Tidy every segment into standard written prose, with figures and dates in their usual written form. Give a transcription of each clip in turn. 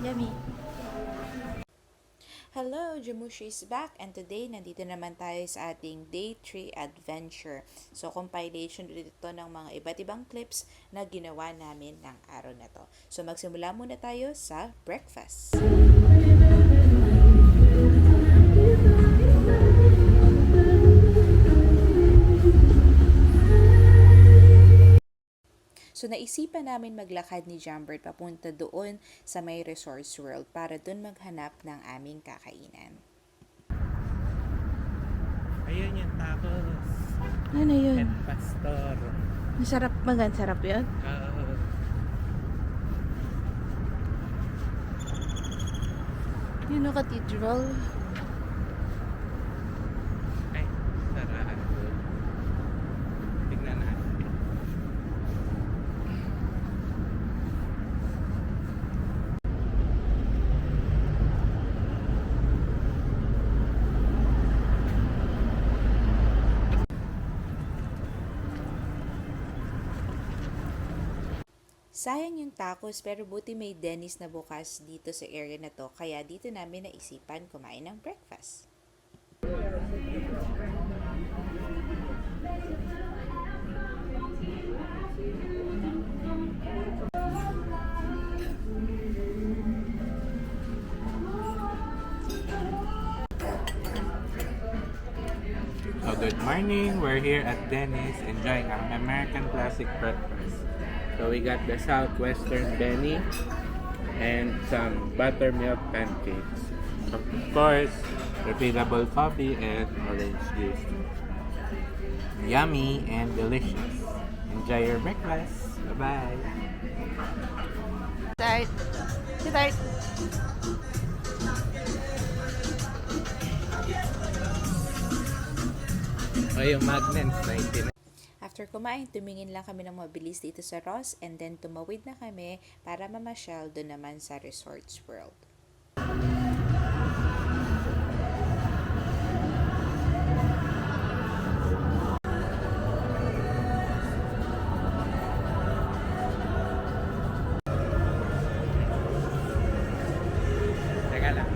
Yummy. Hello, Jamushi is back and today nandito naman tayo sa ating Day 3 Adventure. So, compilation ulit ito ng mga iba't ibang clips na ginawa namin ng araw na to. So, magsimula muna tayo sa breakfast. So, naisipan namin maglakad ni Jambert papunta doon sa may Resorts World para doon maghanap ng aming kakainan. Ayun yung tacos. Ano yun? At pastor. Masarap, sarap yun? Yun o, cathedral. Ay, saraan doon. Tignan natin. Sayang yung tacos pero buti may Denny's na bukas dito sa area na to kaya dito namin naisipan kumain ng breakfast. So good morning. We're here at Denny's enjoying our American classic breakfast. So we got the Southwestern Benny and some buttermilk pancakes. Of course, refillable coffee and orange juice. Yummy and delicious. Enjoy your breakfast. Bye-bye. Start. Start. O yung magnets na After kumain, tumingin lang kami ng mabilis dito sa Ross and then tumawid na kami para mamasyal doon naman sa Resorts World. Teka lang.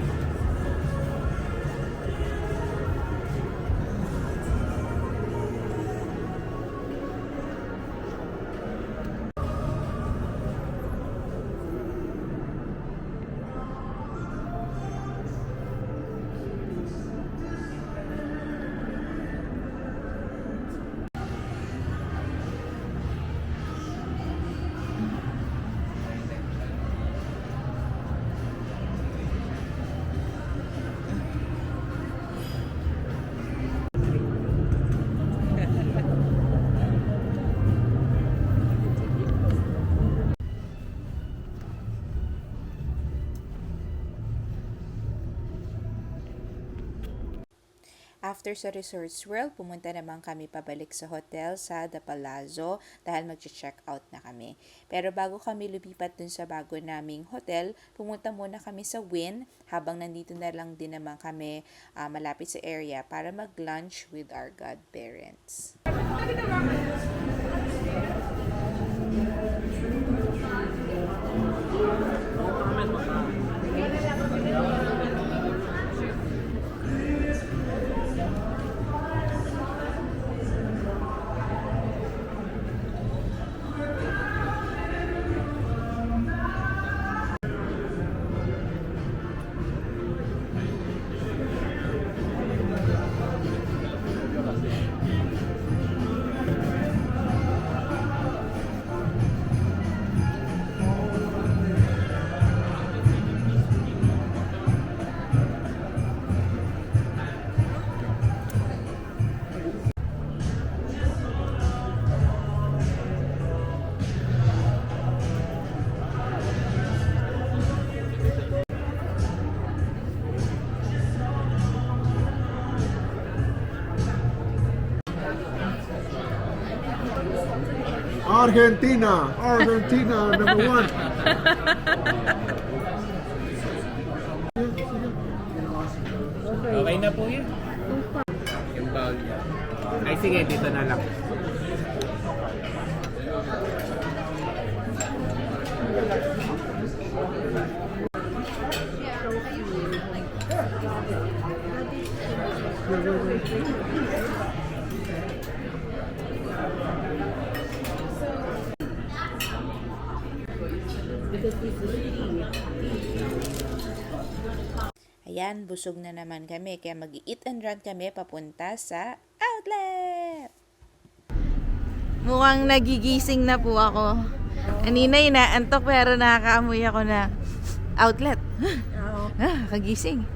After sa Resorts World, pumunta naman kami pabalik sa hotel sa The Palazzo dahil mag-check out na kami. Pero bago kami lumipat dun sa bago naming hotel, pumunta muna kami sa Wynn habang nandito na lang din naman kami malapit sa area para mag-lunch with our godparents. Argentina, Argentina, number one. Okay na po yun. Yung bowl niya. Ay sige, dito na lang. Ayan, busog na naman kami. Kaya mag-eat and run kami papunta sa outlet. Mukhang nagigising na po ako. Kanina inaantok pero nakakaamoy ako na outlet. Kagising.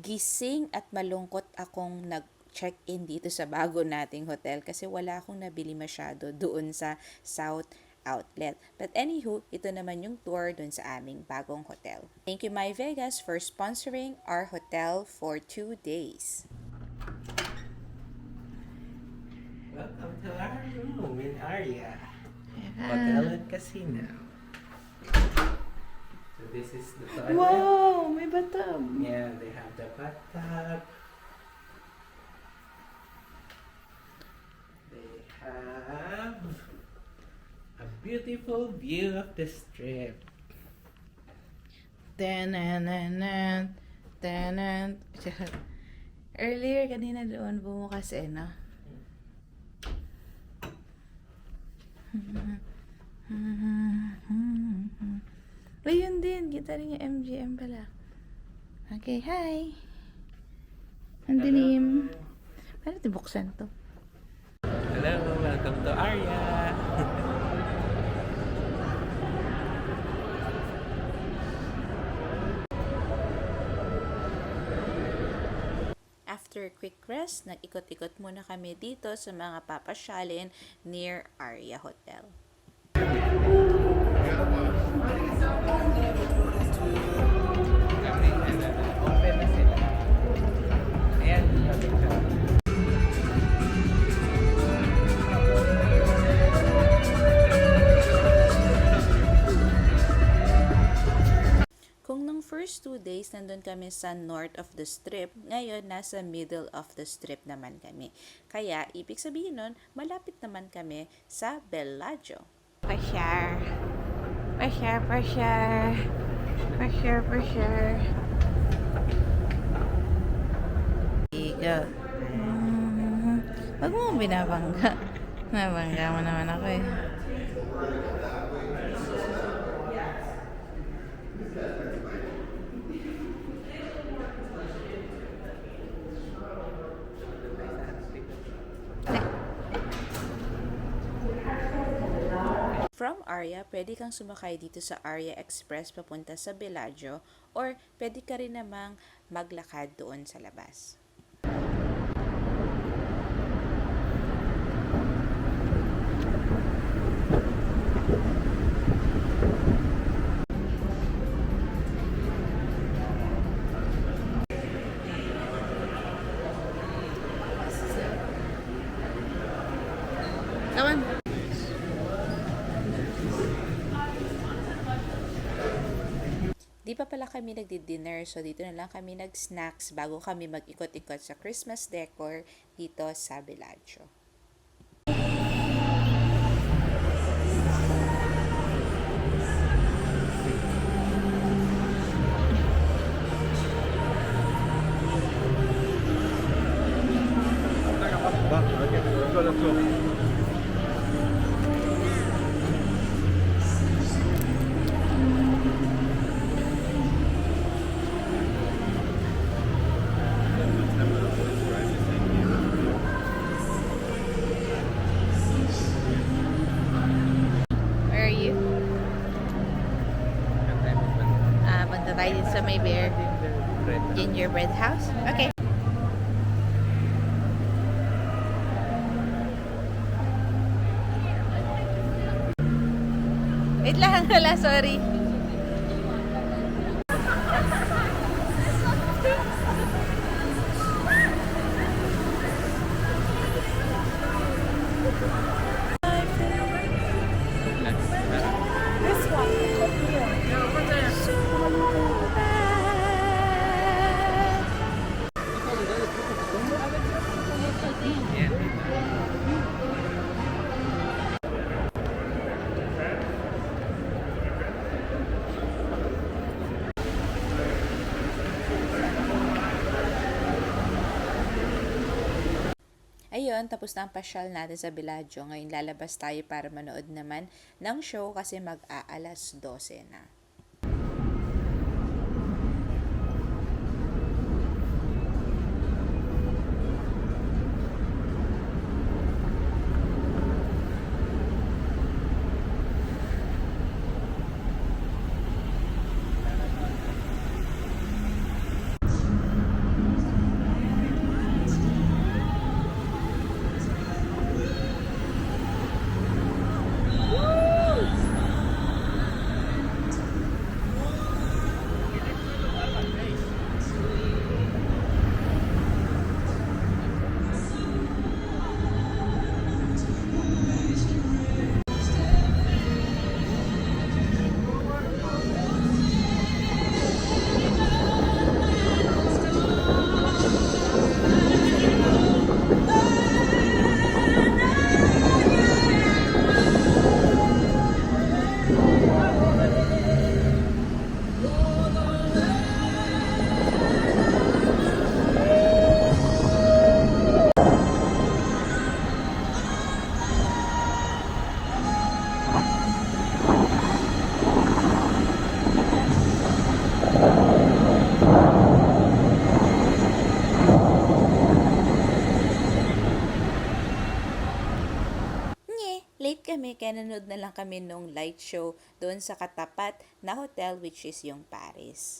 Gising at malungkot akong nag-check-in dito sa bago nating hotel kasi wala akong nabili masyado doon sa South Outlet. But anywho, ito naman yung tour doon sa aming bagong hotel. Thank you, My Vegas, for sponsoring our hotel for 2 days. Welcome to our room in Aria Hotel and Casino. So this is the toilet. Wow! May bathtub. Yeah, they have the bathtub. They have a beautiful view of the strip. Tanan. Earlier, kanina doon bumukas no? Uy, yun din. Kita rin yung MGM pala. Okay, hi! Ang dilim. Paano tibuksan to? Hello, welcome to Aria. After a quick rest, nag-ikot-ikot muna kami dito sa mga papasyalin near Aria Hotel. Open na sila. Ayan, sabi ka. Kung nung first 2 days, nandun kami sa north of the strip, ngayon nasa middle of the strip naman kami. Kaya, ibig sabihin nun, malapit naman kami sa Bellagio. Pasyar. Here you go. Wag mo binabangga. Nabangga mo naman ako eh. From Aria, pwede kang sumakay dito sa Aria Express papunta sa Bellagio or pwede ka rin namang maglakad doon sa labas. Naman. Di pa pala kami nagdi-dinner, so dito na lang kami nag-snacks bago kami mag-ikot-ikot sa Christmas decor dito sa Bellagio. Let's go. Where are you? Punta tayo dito sa may bear. Gingerbread house? Okay. Wait lang, wala, sorry. ayun, tapos na ang pasyal natin sa Bellagio. Ngayon lalabas tayo para manood naman ng show kasi mag-aalas 12 na. Late kami, kaya nanood na lang kami nung light show doon sa katapat na hotel which is yung Paris.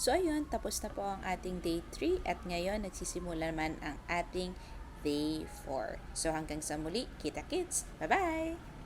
So ayun, tapos na po ang ating day 3 at ngayon nagsisimula naman ang ating day 4. So hanggang sa muli, kita-kits! Bye-bye!